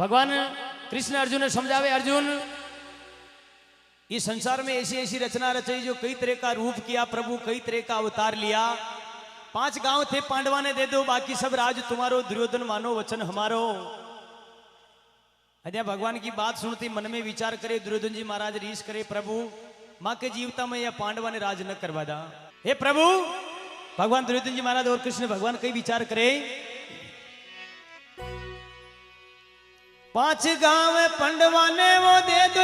भगवान कृष्ण अर्जुन ने समझावे, अर्जुन इस संसार में ऐसी ऐसी रचना रचाई जो कई तरह का रूप किया प्रभु, कई तरह का अवतार लिया। 5 गांव थे पांडवा ने दे दो, बाकी सब राज तुम्हारो, दुर्योधन मानो वचन हमारो। अद्या भगवान की बात सुनती मन में विचार करे दुर्योधन जी महाराज रीस करे, प्रभु माँ के जीवता में या पांडवा ने राज न करवा दा। हे प्रभु, भगवान दुर्योधन जी महाराज और कृष्ण भगवान कई विचार करे। 5 गांव पांडवा ने वो दे दो,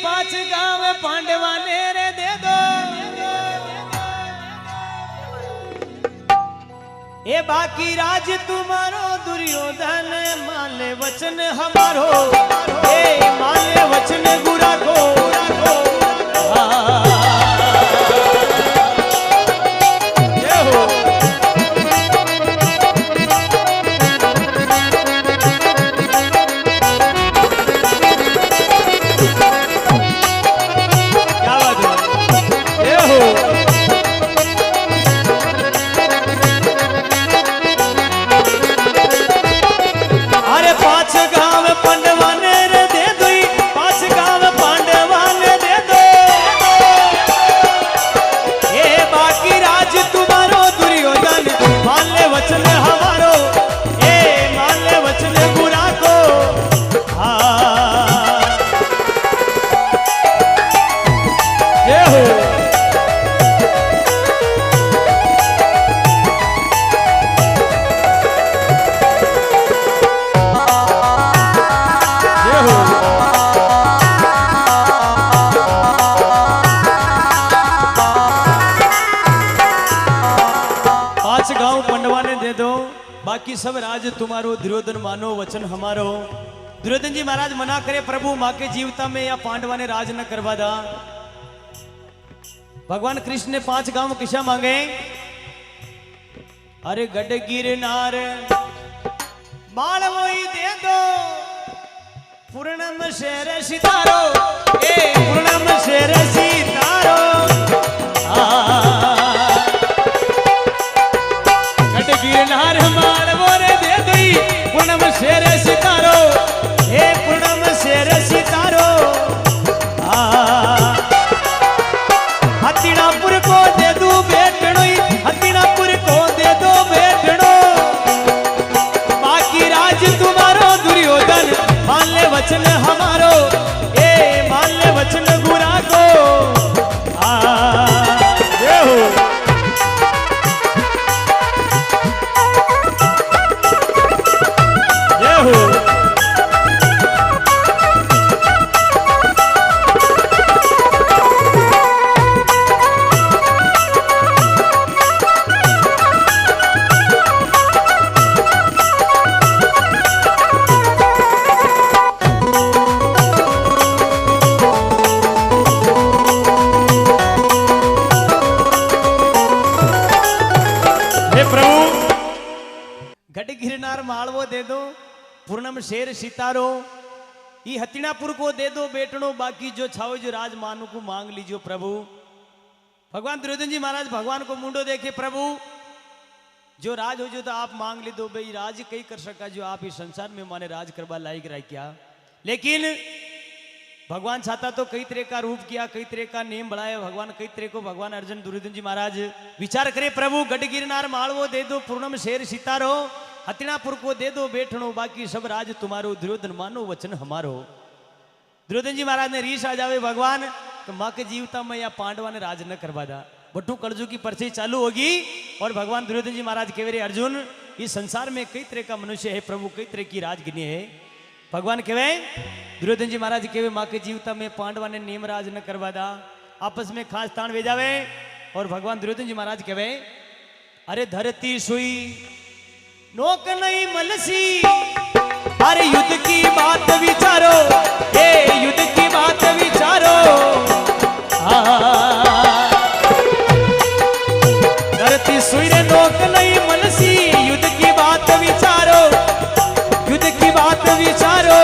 5 गांव पांडवा ने रे दे दो। ये बाकी राज तुम्हारो, दुर्योधन मान ले वचन हमारो। ए मान ले वचन गुरा को, ये हो क्या बात है, ये हो बाकी सब राज तुम्हारो, दुर्योधन मानो वचन हमारो। दुर्योधन जी महाराज मना करे, प्रभु माँ के जीवता में या पांडवा ने राज न करवा दा। भगवान कृष्ण ने 5 गांव किसा मांगे? अरे गढ़ गिरनार मालवोई दे दो, पूर्णम शेर सितारो। ए पूर्णम शेर सितारो, गढ़ गिरनार मालवो रे दे दई, पूर्णम शेर सितारो। ए पूर्णम शेर सितारो, हथिनापुर को दे दू बेटनो, हथिनापुर को दे दो बेटनो। बाकी राज तुम्हारो, दुर्योधन मान ले वचन हमारो। ए मान ले वचन गुरा को, ये हो ये हो गिरनार मालवो दे दो, पूर्णम शेर सितारो। ये हथिनापुर को दे दो बेटनो, बाकी जो छाओ जो राज मानो को मांग लीजिए प्रभु। भगवान दुर्योधन जी महाराज भगवान को मुंडो देखे, प्रभु जो राज हो जो तो आप मांग ली दो। भाई राज कई कर सका जो आप इस संसार में माने राज करवा लायक रह क्या। लेकिन भगवान चाहता तो कई तरह का रूप किया, कई तरह का नियम बढ़ाया भगवान, कई तरह को भगवान अर्जुन दुर्योधन जी महाराज विचार करे, प्रभु गढ़ गिरनार मालवो दे दो, पूर्णम शेर सितारो। हथिनापुर को दे दो बेटनो, बाकी सब राज तुम्हारो, दुर्योधन मानो वचन हमारो। दुर्योधन जी महाराज ने रीस आ जावे भगवान तो माँ के जीवता में या पांडवा ने राज न करवा दा। बट्टू कलजू की परछाई चालू होगी और भगवान दुर्योधन जी महाराज कहे रे अर्जुन, इस संसार में कई तरह का मनुष्य है प्रभु, कई तरह की राजगिनी है। भगवान कहे, दुर्योधन जी महाराज कहे माँ के जीवता में पांडवा ने नियम राज न करवा दा। आपस में खास तान वे जावे और भगवान दुर्योधन जी महाराज कहे, अरे धरती सुई नोक नहीं मलसी, अरे युद्ध की बात विचारो। ए युद्ध की बात विचारो, धरती सुई रे नोक नहीं मलसी, युद्ध की बात विचारो, युद्ध की बात विचारो।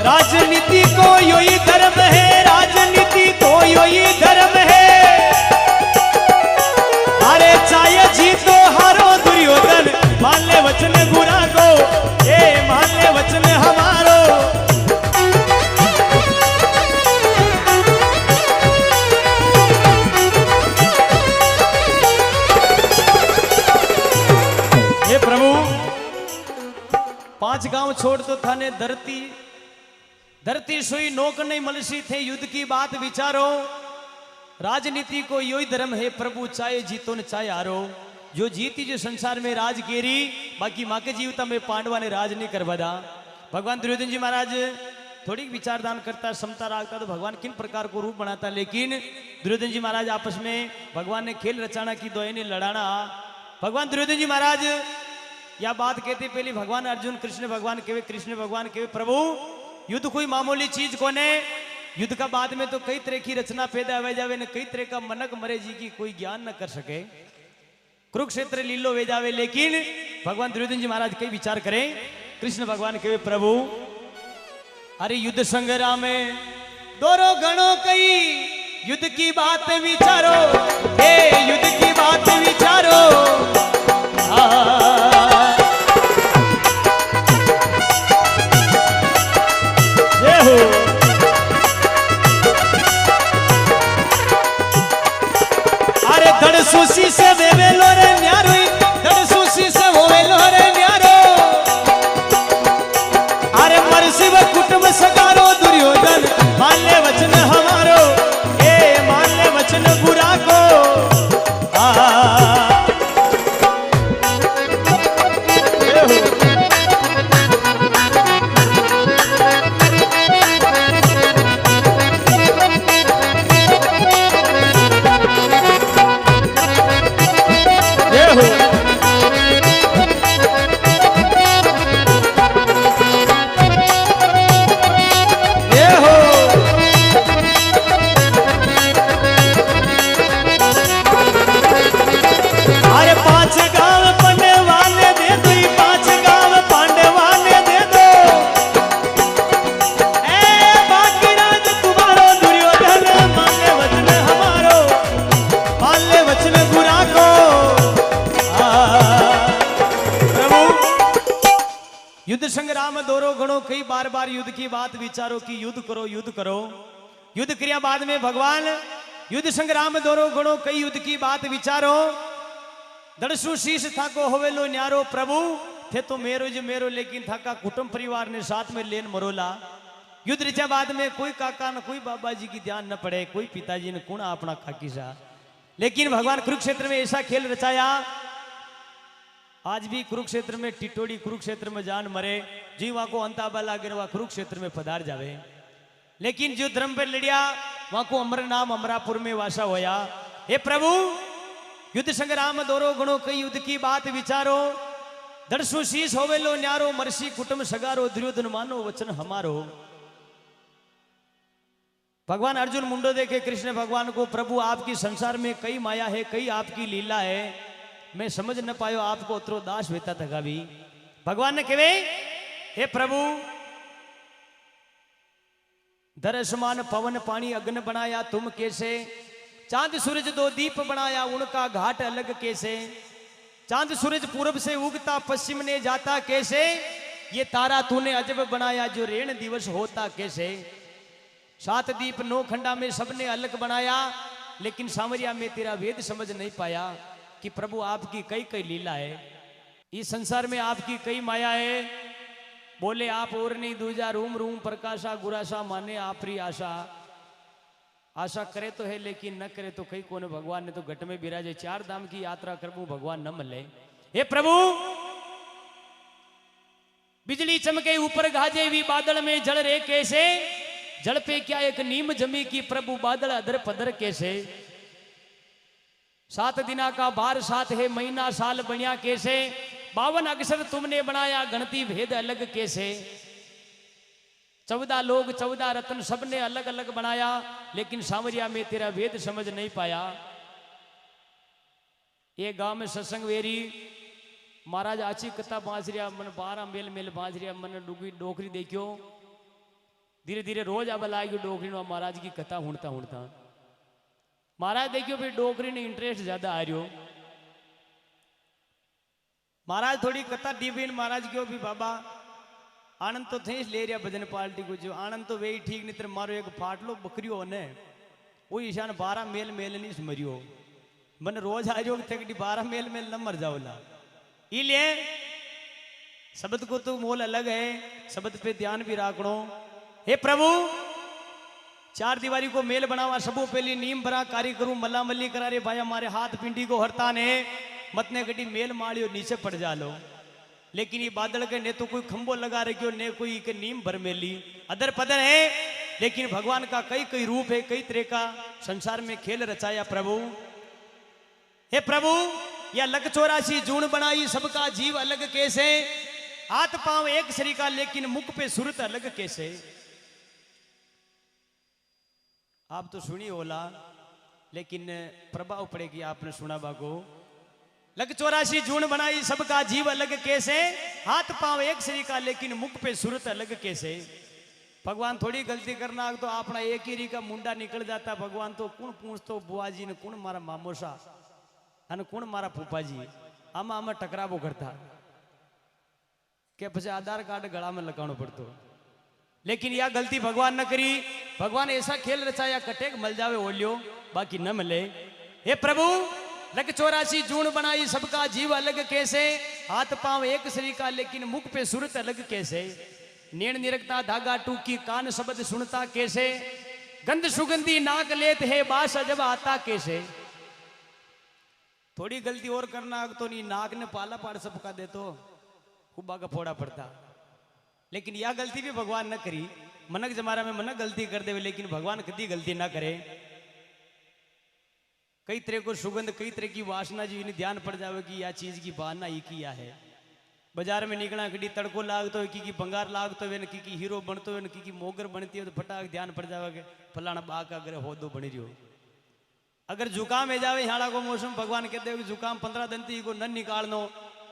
राजनीति को यही धर्म है, राजनीति को यही धर्म है। अरे चाहे जीतो हारो पांच गांव छोड़ तो थाने धरती धरती सोई नौक नहीं मलसी थे युद्ध की बात विचारो राजनीति को यो ही धर्म है प्रभु चाहे जीतो न चाहे हारो जो जीती जो संसार में राज केरी बाकी माँ के जीवता में पांडवा ने राज नहीं करवा दा भगवान दुर्योधन जी महाराज थोड़ी विचारदान करता समता रखता तो भगवान किन प्रकार को रूप बनाता लेकिन दुर्योधन जी महाराज आपस में भगवान ने खेल रचाना की दो ने लड़ाना भगवान दुर्योधन जी महाराज या बात कहते पहले भगवान अर्जुन कृष्ण भगवान के प्रभु युद्ध कोई मामूली चीज कोने युद्ध का बाद में तो कई तरह की रचना पैदा हो जावे न कई तरह का मनक मरे जी की कोई ज्ञान न कर सके कुरुक्षेत्र लीलो वे जावे लेकिन भगवान दुर्योधन जी महाराज कई विचार करें कृष्ण भगवान के प्रभु अरे युद्ध संग्राम में दोनों गणों कई युद्ध की बात विचारो हे युद्ध की बात विचारो अरे धड़ सुशी से वेवेलो रे न्यारो धड़ सुशी से होवेलो रे न्यारो अरे मरसी व कुटुंब सगारो दुर्योधन मान ले वचन हमारो ए मान ले वचन बुरा को युद्ध संग्राम दोनों गणों कई बार बार युद्ध की बात विचारो कि युद्ध करो युद्ध क्रिया बाद में भगवान युद्ध संग्राम दोनों गणों कई युद्ध की बात विचारो दड़सु शीश था को होवेलो न्यारो प्रभु थे तो मेरो जो मेरो लेकिन था का कुटुंब परिवार ने साथ में लेन मरोला युद्ध ऋचा बाद में कोई काका न कोई बाबा जी की ध्यान न पड़े कोई पिताजी ने कुणा अपना खाकी सा लेकिन भगवान कुरुक्षेत्र में ऐसा खेल रचाया आज भी कुरुक्षेत्र में टिटोड़ी कुरुक्षेत्र में जान मरे जीवा को अंताबा लागे वह कुरुक्षेत्र में पधार जावे लेकिन जो धर्म पर लड़िया वहां को अमर नाम अमरापुर में वासा होया हे प्रभु युद्ध संग्राम दोनों गुणों कई युद्ध की बात विचारो दर्शु शीश होवेलो न्यारो मरसी कुटुंब सगारो दुर्योधन मानो वचन हमारो भगवान अर्जुन मुंडो देखे कृष्ण भगवान को प्रभु आपकी संसार में कई माया है कई आपकी लीला है मैं समझ न पायो आपको उतरो दास वेता था भी भगवान ने कहे हे प्रभु दरसमान पवन पानी अग्न बनाया तुम कैसे चांद सूरज दो दीप बनाया उनका घाट अलग कैसे चांद सूरज पूरब से उगता पश्चिम ने जाता कैसे ये तारा तूने अजब बनाया जो रेण दिवस होता कैसे 7 दीप 9 खंडा में सबने अलग बनाया लेकिन सामरिया में तेरा वेद समझ नहीं पाया कि प्रभु आपकी कई कई लीला है इस संसार में आपकी कई माया है बोले आप और नहीं दूजा रूम रूम प्रकाशा गुरासा माने आपरी आशा आशा करे तो है लेकिन न करे तो कई कोने भगवान ने तो घट में बिराजे 4 धाम की यात्रा करबू भगवान न मिले हे प्रभु बिजली चमके ऊपर गाजे हुई बादल में जल रे कैसे जल पे क्या एक नीम जमी की प्रभु बादल अदर पदर कैसे 7 दिना का बार 7 है महीना साल बनिया कैसे 52 अक्षर तुमने बनाया गणती भेद अलग कैसे 14 लोग 14 रत्न सबने अलग अलग बनाया लेकिन सामरिया में तेरा भेद समझ नहीं पाया ये गांव में सत्संग वेरी महाराज आची कथा बांच रिया मन 12 मेल मेल बांच रिया मन डुगी डोकरी देखियो धीरे धीरे रोज अब लाएगी डोकरी नो महाराज की कथा हुणता हुणता महाराज देखियो फिर डोकरी ने इंटरेस्ट ज्यादा आ रही हो महाराज थोड़ी कथा डीबीन महाराज क्यों भी बाबा आनंद तो थे ले रिया भजन पार्टी को जो आनंद तो वे ठीक नहीं तेरे मारो एक फाटलो बकरियो ने वो ईशान 12 मेल मेल नहीं समरियो मन रोज आ रही हो 12 मेल मेल न मर जाओ ला इलिए शब्द को तो मोल अलग है, शब्द पे ध्यान भी राखणो। हे प्रभु, चार दीवारी को मेल बनावा, सबो पहली नीम भरा कार्य करूं, मल्ला मल्ली करा रे भाई हमारे हाथ पिंडी को हरता ने मतने गड्डी मेल माड़ियो नीचे पड़ जा लो। लेकिन ये बादल के ने तो कोई खंबो लगा रखियो ने कोई के नीम भर मेली, अदर पदर है। लेकिन भगवान का कई कई रूप है, कई तरह का संसार में खेल रचाया प्रभु। हे प्रभु, या लग 84 जून बनाई, सबका जीव अलग कैसे, हाथ पांव एक सरीका लेकिन मुख पे सूरत अलग कैसे। आप तो सुनी होला, लेकिन प्रभाव पड़ेगी आपने सुना बागो। लग 84 जून बनाई, सबका जीव अलग कैसे, हाथ पांव एक सरीका लेकिन मुख पे सूरत अलग कैसे। भगवान थोड़ी गलती करना तो अपना एक ही री का मुंडा निकल जाता। भगवान तो कौन पूछतो बुआ जी ने, कौन मारा मामोसा અને कौन मारा फूफा जी, आमा आमा टकरावो करता के પછી आधार कार्ड गला में लगाना पड़तो। लेकिन यह गलती भगवान न करी। भगवान ऐसा खेल रचाया, कटेक मल जावे ओलियो बाकी न मिले। हे प्रभु, लग 84 जून बनाई, सबका जीव अलग कैसे, हाथ पांव एक सरीका लेकिन मुख पे सूरत अलग कैसे। नेण निरखता धागा टूकी, कान शब्द सुनता कैसे, गंध सुगंधी नाक लेत है बास अजब आता कैसे। थोड़ी गलती और करना तो नहीं, नाक ने पाला पाड़ सबका दे तो खुबा का फोड़ा पड़ता। लेकिन यह गलती भी भगवान न करी। मनक जमारा में मनक गलती कर दे, लेकिन भगवान कभी गलती ना करे। कई तरह को सुगंध, कई तरह की वासना जी इन्हें ध्यान पड़ जावे कि यह चीज की बहाना ही किया है। बाजार में निकला कड़ी तड़को लागतो है, की बंगार लागतो है, की हीरो बनतो है, की मोगर बनती है, तो फटाक ध्यान पड़ जावे कि फलाना बाग अगर होदो बनी रहो। अगर जुकाम है जावे ह्याड़ा को मौसम, भगवान कहते हो कि जुकाम 15 दिन थी को न निकालनो,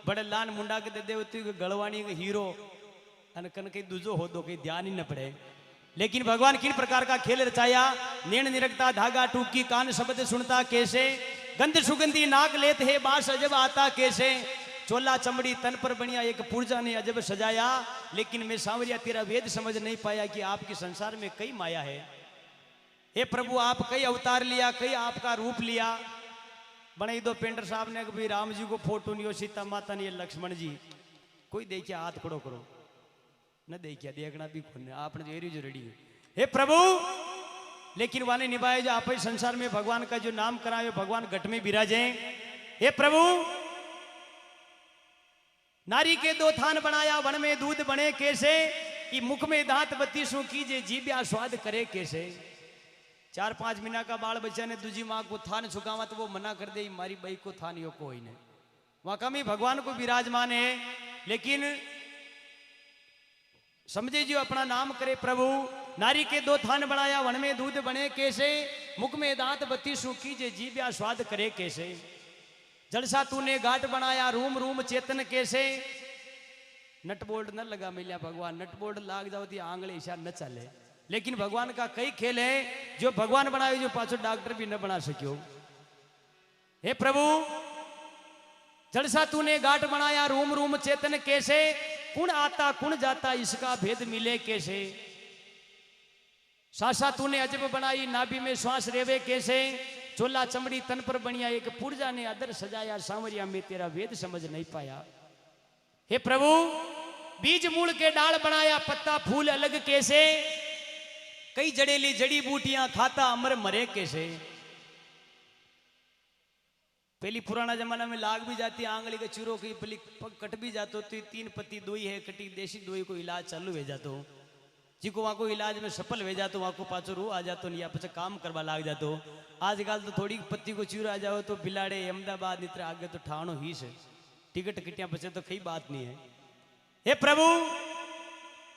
बड़े लान मुंडा के दे गड़वाणी के हीरो अन कन कहीं दूजो हो दो, कहीं ध्यान ही न पड़े। लेकिन भगवान किन प्रकार का खेल रचाया। नेण निरखता धागा टूकी, कान शब्द सुनता कैसे, गंध सुगंधी नाक लेत है बास अजब आता कैसे। चोला चमड़ी तन पर बनिया एक पुर्जा ने अजब सजाया, लेकिन मैं सांवरिया तेरा वेद समझ नहीं पाया कि आपके संसार में कई माया है। हे प्रभु, आप कई अवतार लिया, कई आपका रूप लिया। बनाई दो पेंटर साहब ने कि राम जी को फोटो नहीं हो, सीता माता नहीं, लक्ष्मण जी कोई देखिए हाथ खड़ो करो, न देखिए देखना भी खुद आपने जो जो रेडी है। हे प्रभु, लेकिन वाले निभाए जो आप संसार में भगवान का जो नाम कराए, भगवान घट में विराजे। हे प्रभु, नारी के 2 थान बनाया, वन में दूध बने कैसे, कि मुख में दांत 32 कीजे, जीव्या स्वाद करे कैसे। 4-5 महीना का बाल बच्चा ने दूजी माँ को थान छुकावा तो वो मना कर दे, मारी बई को थान यो कोई नहीं। वहां कमी भगवान को विराजमान है, लेकिन समझे जो अपना नाम करे प्रभु। नारी के 2 थान बनाया, वन में दूध बने कैसे, मुख में दांत 32 कीजे, जीव्या स्वाद करे कैसे। जलसा तूने घाट बनाया, रूम रूम चेतन कैसे। नट बोल्ट न लगा मिलिया भगवान, नट बोल्ट लाग जाओ तो आंगले इशार न चले। लेकिन भगवान का कई खेल है, जो भगवान बनाए जो पाछो डॉक्टर भी न बना सकियो। हे प्रभु, जलसा तूने घाट बनाया, रूम रूम चेतन कैसे, कुण आता कुण जाता इसका भेद मिले कैसे। सासा तूने अजब बनाई, नाभि में श्वास रेवे कैसे। चोला चमड़ी तन पर बनिया, एक पुर्जा ने अदर सजाया, सांवरिया में तेरा वेद समझ नहीं पाया। हे प्रभु, बीज मूल के डाल बनाया, पत्ता फूल अलग कैसे। कई जड़ेली जड़ी बूटियां खाता अमर मरे कैसे। पहली पुराना जमाना में लाग भी जाती आंगली के चूरों की, पली पग कट भी जातो तो 3 पत्ती दोई है कटी, देसी दोई को इलाज चालू हो जातो। जिको वहां को इलाज में सफल हो जातो, वहां को पाचो रू आ जातो, या पीछे काम करवा लाग जातो। आजकल तो थोड़ी पत्ती को चूर आ जाओ तो बिलाड़े अहमदाबाद इतने आगे तो ठाणो ही से टिकट किटिया पचे तो कई बात नहीं है। हे प्रभु,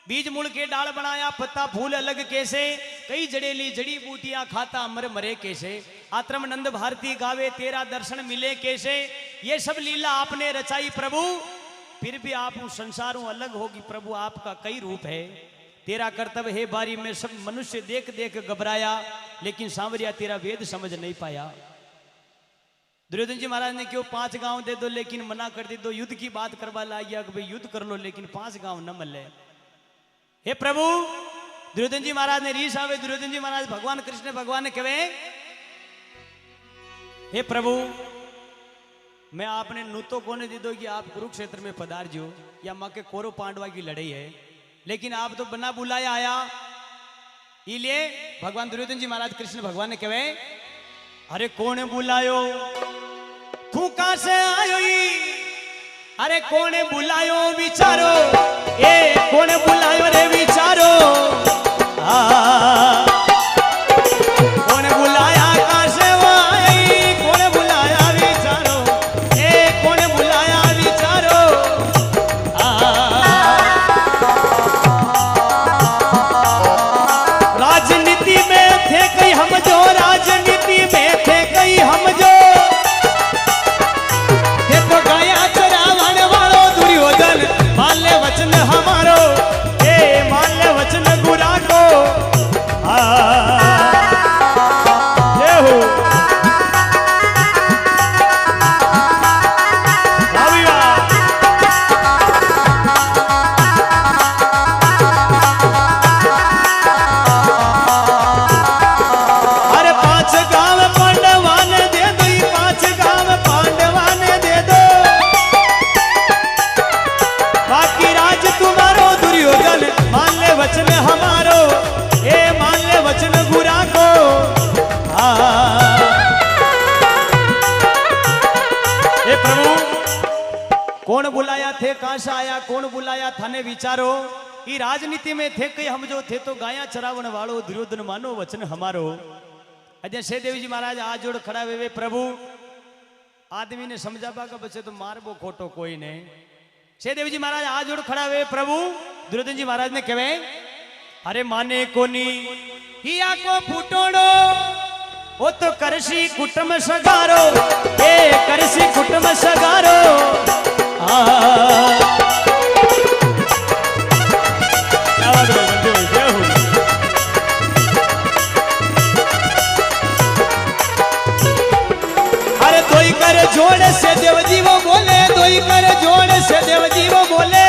बीज मूल के डाल बनाया, पत्ता फूल अलग कैसे। कई जड़ेली जड़ी बूटियां खाता अमर मरे कैसे। आत्रम नंद भारती गावे, तेरा दर्शन मिले कैसे। ये सब लीला आपने रचाई प्रभु, फिर भी आप संसारों अलग होगी प्रभु, आपका कई रूप है। तेरा कर्तव्य है बारी में सब मनुष्य देख देख घबराया, लेकिन सांवरिया तेरा वेद समझ नहीं पाया। दुर्योधन जी महाराज ने क्यों 5 गांव दे दो, लेकिन मना कर दी दो। युद्ध की बात करवा ला गया कि भाई युद्ध कर लो, लेकिन 5 गांव न मिले। हे प्रभु, दुर्योधन जी महाराज ने रीस आवे। दुर्योधन जी महाराज भगवान कृष्ण भगवान ने कहे, हे प्रभु मैं आपने नुतो कोने दे दो कि आप कुरुक्षेत्र में पधारजो या माँ के कोरो पांडवा की लड़ाई है, लेकिन आप तो बना बुलाया आया। इसलिए भगवान दुर्योधन जी महाराज कृष्ण भगवान ने कहे, अरे कौन बुलायो तू कहां से आयो ई? अरे कौन बुलायो विचारो, ए कौन बुलायो रे विचारो। कौन बुलाया कहां से आई, कौन बुलाया विचारो, ए कौन बुलाया विचारो। राजनीति में थे कई हम जो, राजनीति में थे कई हम जो, थे तो गया चरावन वालो दुर्योधन, मान ले वचन हमारो, ए मान ले वचन गुरा को। वचन हमारो, ए मान ले वचन गुरा को। ए प्रभु कौन बुलाया थे, कहां से आया, कौन बुलाया थाने विचारो। ई राजनीति में थे कई हम जो, थे तो गाया चरावण वालो दुर्योधन मानो वचन हमारो। अजय से देवी जी महाराज आज जोड़ खड़ा वे प्रभु आदमी ने समझाबा का बच्चे तो मारबो खोटो कोई ने। से देवी जी महाराज आज जोड़ खड़ा वे प्रभु दुर्योधन जी महाराज ने कहे, अरे माने कोनी हिया को फूटोड़ो, वो तो करसी कुटुंब सगारो, ए करसी कुटुंब सगारो। क्या बात है बंदे, जय हो। अरे दोई कर जोड़ से देव जी वो बोले, दोई कर जोड़ से देव जी वो बोले,